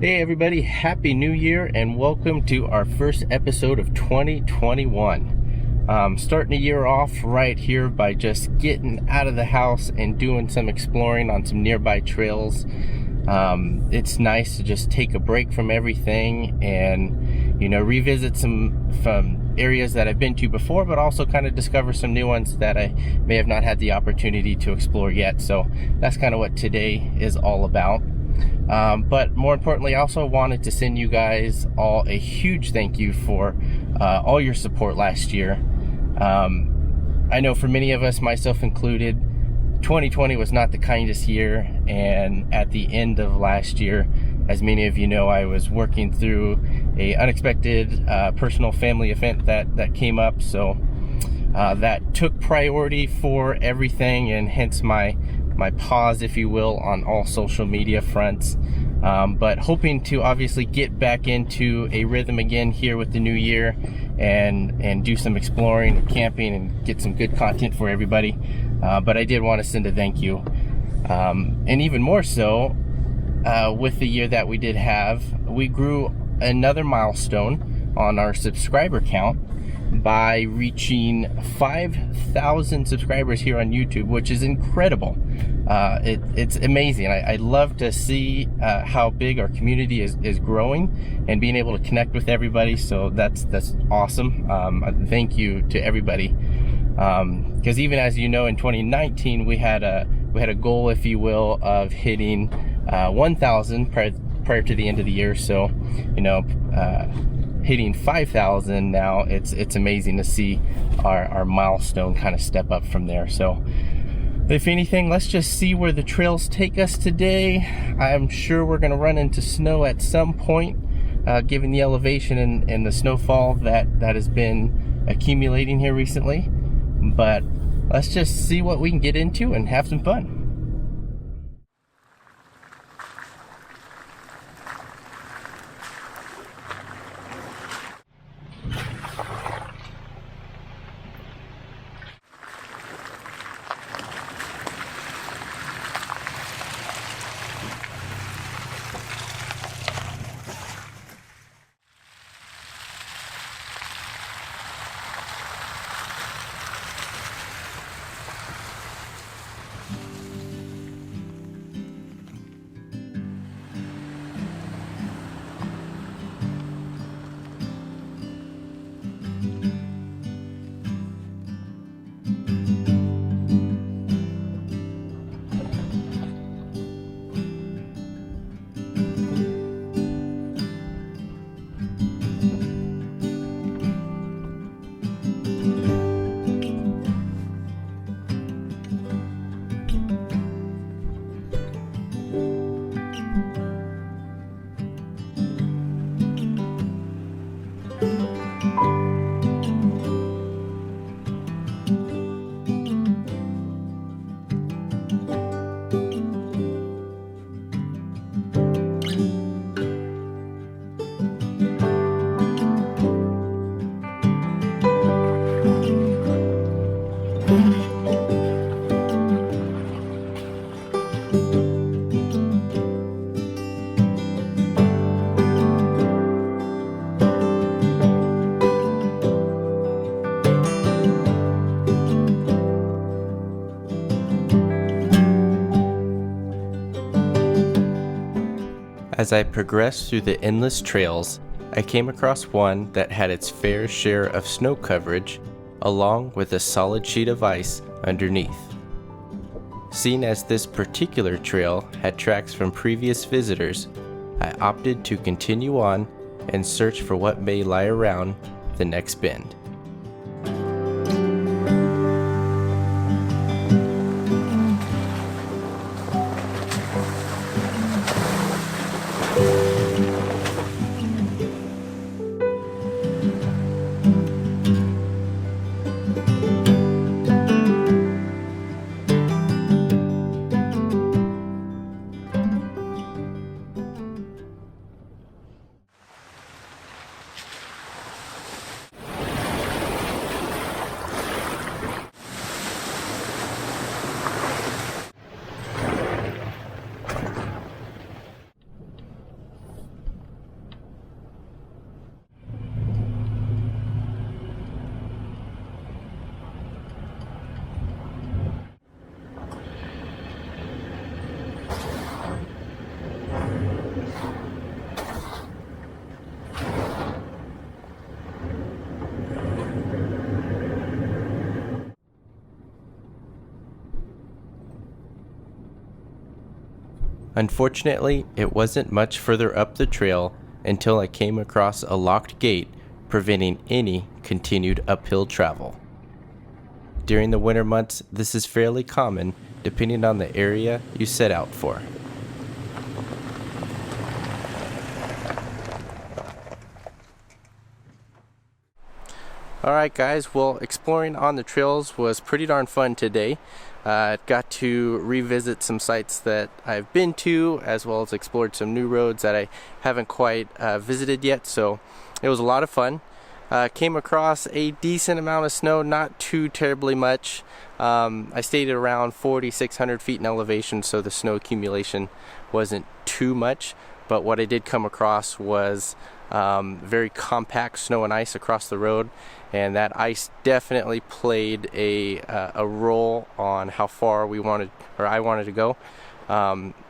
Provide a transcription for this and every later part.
Hey everybody, Happy New Year and welcome to our first episode of 2021. Starting the year off right here by just getting out of the house and doing some exploring on some nearby trails. It's nice to just take a break from everything and, revisit some from areas that I've been to before, but also kind of discover some new ones that I may have not had the opportunity to explore yet. So that's kind of what today is all about. But more importantly, I also wanted to send you guys all a huge thank you for all your support last year. I know for many of us, myself included, 2020 was not the kindest year, and at the end of last year, as many of you know, I was working through a unexpected personal family event that came up, so that took priority for everything, and hence my pause, if you will, on all social media fronts. But hoping to obviously get back into a rhythm again here with the new year and do some exploring and camping and get some good content for everybody. But I did want to send a thank you. And even more so, with the year that we did have, we grew another milestone on our subscriber count by reaching 5,000 subscribers here on YouTube, which is incredible. It's amazing. I love to see how big our community is growing and being able to connect with everybody. So that's awesome. Thank you to everybody. Because even as you know, in 2019 we had a goal, if you will, of hitting 1,000 prior to the end of the year. So hitting 5,000 now, it's amazing to see our milestone kind of step up from there. So if anything, let's just see where the trails take us today. I'm sure we're going to run into snow at some point, given the elevation and the snowfall that has been accumulating here recently. But let's just see what we can get into and have some fun. As I progressed through the endless trails, I came across one that had its fair share of snow coverage, along with a solid sheet of ice underneath. Seeing as this particular trail had tracks from previous visitors, I opted to continue on and search for what may lie around the next bend. Unfortunately, it wasn't much further up the trail until I came across a locked gate preventing any continued uphill travel. During the winter months, this is fairly common depending on the area you set out for. Alright guys, well, exploring on the trails was pretty darn fun today. Got to revisit some sites that I've been to, as well as explored some new roads that I haven't quite visited yet, so it was a lot of fun. Came across a decent amount of snow, not too terribly much. I stayed at around 4,600 feet in elevation, so the snow accumulation wasn't too much, but what I did come across was very compact snow and ice across the road, and that ice definitely played a role on how far I wanted to go.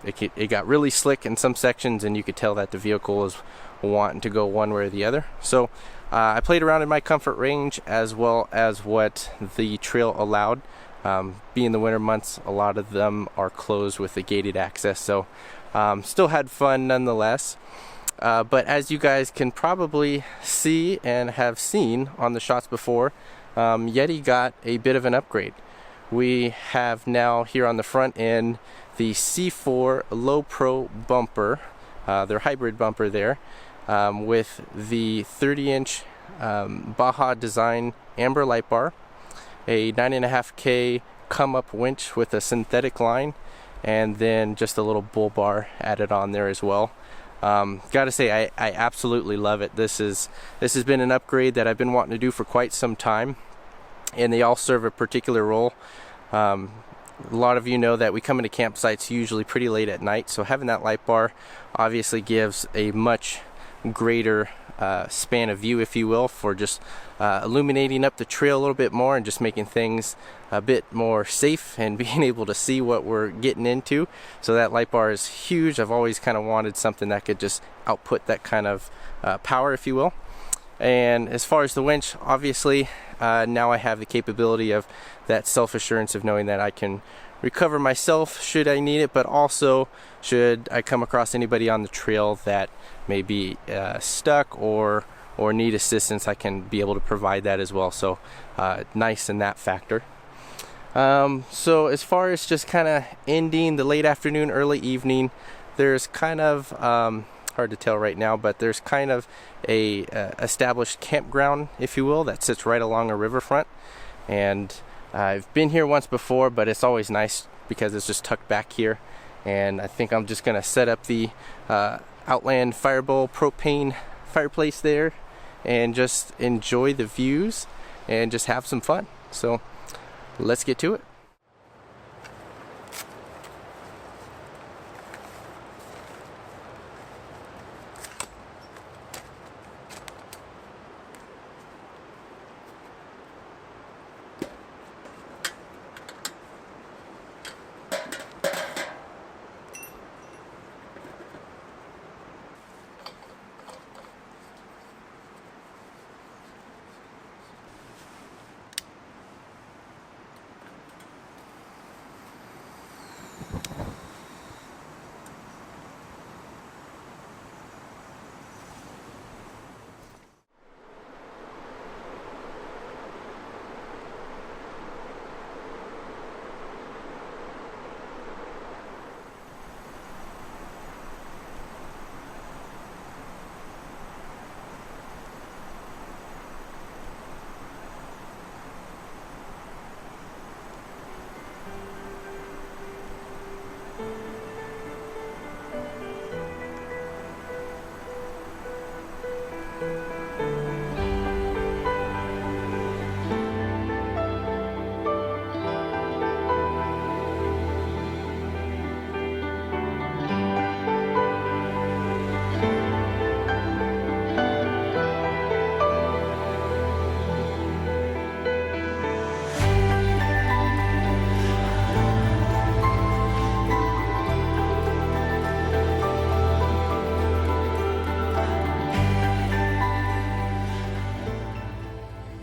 It got really slick in some sections, and you could tell that the vehicle was wanting to go one way or the other. So I played around in my comfort range as well as what the trail allowed. Being the winter months, a lot of them are closed with the gated access, so still had fun nonetheless. But as you guys can probably see and have seen on the shots before, Yeti got a bit of an upgrade. We have now here on the front end the C4 Low Pro bumper, their hybrid bumper there, with the 30-inch Baja design amber light bar, a 9.5K come up winch with a synthetic line, and then just a little bull bar added on there as well. Gotta say, I absolutely love it. This has been an upgrade that I've been wanting to do for quite some time, and they all serve a particular role. A lot of you know that we come into campsites usually pretty late at night, so having that light bar obviously gives a much greater span of view, if you will, for just illuminating up the trail a little bit more and just making things a bit more safe and being able to see what we're getting into. So that light bar is huge. I've always kind of wanted something that could just output that kind of power, if you will. And as far as the winch, obviously now I have the capability of that self-assurance of knowing that I can recover myself should I need it, but also should I come across anybody on the trail that may be stuck or need assistance, I can be able to provide that as well. So nice in that factor. So as far as just kind of ending the late afternoon, early evening, there's kind of hard to tell right now, but there's kind of a established campground, if you will, that sits right along a riverfront. And I've been here once before, but it's always nice because it's just tucked back here. And I think I'm just gonna set up the Outland Firebowl propane fireplace there and just enjoy the views and just have some fun. So let's get to it.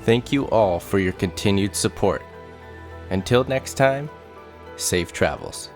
Thank you all for your continued support. Until next time, safe travels.